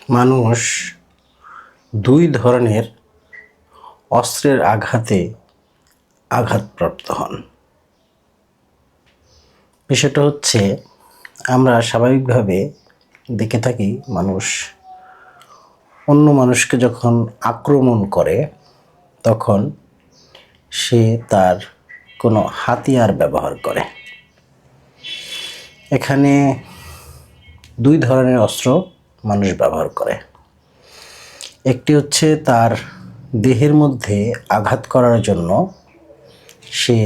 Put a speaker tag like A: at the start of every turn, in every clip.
A: মানুষ দুই ধরনের অস্ত্রের আঘাতে আঘাতপ্রাপ্ত হন। বিষয়টা হচ্ছে, আমরা স্বাভাবিকভাবে দেখে থাকি মানুষ অন্য মানুষকে যখন আক্রমণ করে তখন সে তার কোনো হাতিয়ার ব্যবহার করে। এখানে দুই ধরনের অস্ত্র মানুষ ব্যবহার করে। একটি হচ্ছে তার দেহের মধ্যে আঘাত করার জন্য সে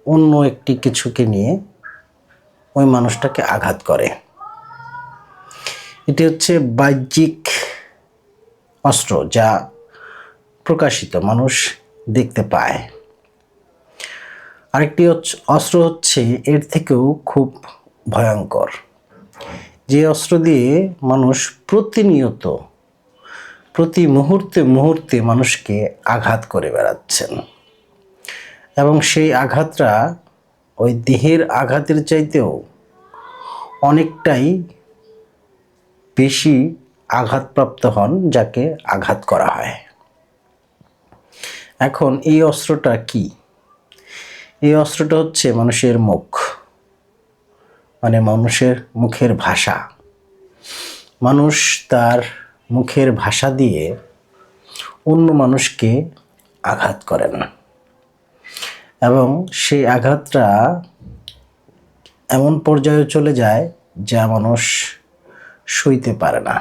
A: অন্য একটি কিছুকে নিয়ে ওই মানুষটাকে আঘাত করে। এটি হচ্ছে বাহ্যিক অস্ত্র, যা প্রকাশিত, মানুষ দেখতে পায়। আরেকটি অস্ত্র হচ্ছে এর থেকেও খুব ভয়ঙ্কর, যে অস্ত্র দিয়ে মানুষ প্রতিনিয়ত প্রতি মুহূর্তে মানুষকে আঘাত করে বেড়াচ্ছেন, এবং সেই আঘাতটা ওই দেহের আঘাতের চাইতেও অনেকটাই বেশি আঘাতপ্রাপ্ত হন যাকে আঘাত করা হয়। এখন এই অস্ত্রটা কি? এই অস্ত্রটা হচ্ছে মানুষের মুখ, মানে মানুষের মুখের ভাষা। মানুষ তার মুখের ভাষা দিয়ে অন্য মানুষকে আঘাত করেন, এবং সেই আঘাতটা এমন পর্যায়ে চলে যায় যা মানুষ সইতে পারে না।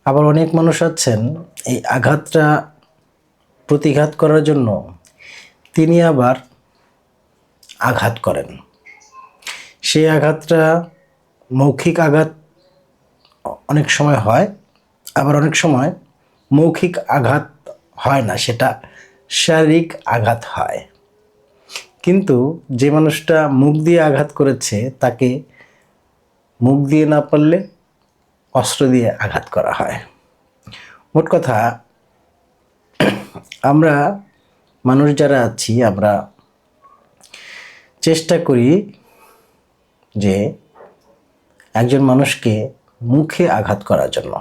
A: আবার অনেক মানুষ আছেন, এই আঘাতটা প্রতিঘাত করার জন্য তিনি আবার আঘাত করেন। সেই আঘাতটা মৌখিক আঘাত অনেক সময় হয়, আবার অনেক সময় মৌখিক আঘাত হয় না, সেটা শারীরিক আঘাত হয়। কিন্তু যে মানুষটা মুখ দিয়ে আঘাত করেছে তাকে মুখ দিয়ে না পারলে অস্ত্র দিয়ে আঘাত করা হয়। মোট কথা, আমরা মানুষ যারা আছি, আমরা চেষ্টা করি যে একজন মানুষকে মুখে আঘাত করার জন্য।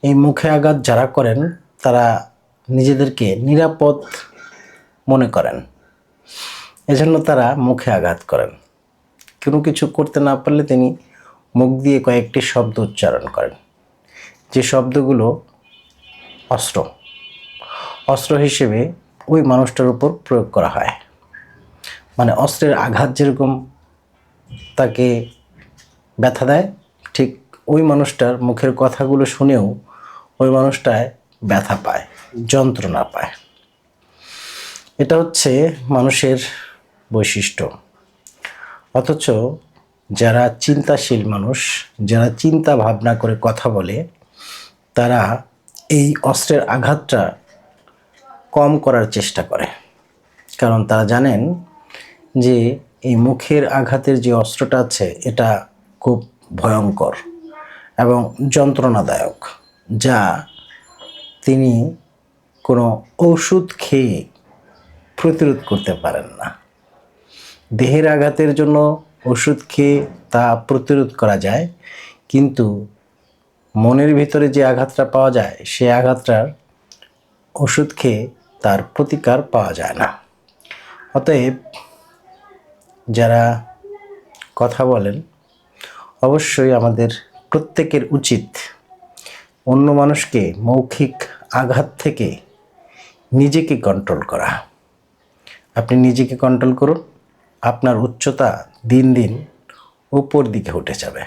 A: এই মুখে আঘাত যারা করেন তারা নিজেদেরকে নিরাপদ মনে করেন, এজন্য তারা মুখে আঘাত করেন। কোনো কিছু করতে না পারলে তিনি মুখ দিয়ে কয়েকটি শব্দ উচ্চারণ করেন, যে শব্দগুলো অস্ত্র হিসেবে ওই মানুষটার উপর প্রয়োগ করা হয়। মানে অস্ত্রের আঘাত যেরকম তাকে ব্যথা দেয়, ঠিক ওই মানুষটার মুখের কথাগুলো শুনেও ওই মানুষটায় ব্যথা পায়, যন্ত্রণা পায়। এটা হচ্ছে মানুষের বৈশিষ্ট্য। অথচ যারা চিন্তাশীল মানুষ, যারা চিন্তা ভাবনা করে কথা বলে, তারা এই অস্ত্রের আঘাতটা কম করার চেষ্টা করে। কারণ তারা জানেন যে এই মুখের আঘাতের যে অস্ত্রটা আছে এটা খুব ভয়ঙ্কর এবং যন্ত্রণাদায়ক, যা তিনি কোনো ওষুধ খেয়ে প্রতিরোধ করতে পারেন না। দেহের আঘাতের জন্য ওষুধ খেয়ে তা প্রতিরোধ করা যায়, কিন্তু মনের ভিতরে যে আঘাতটা পাওয়া যায় সে আঘাতটার ওষুধ খেয়ে তার প্রতিকার পাওয়া যায় না। অতএব যারা কথা বলেন, অবশ্যই আমাদের প্রত্যেকের উচিত অন্য মানুষকে মৌখিক আঘাত থেকে নিজেকে কন্ট্রোল করা। আপনি নিজেকে কন্ট্রোল করুন, আপনার উচ্চতা দিন দিন উপর দিকে উঠে যাবে।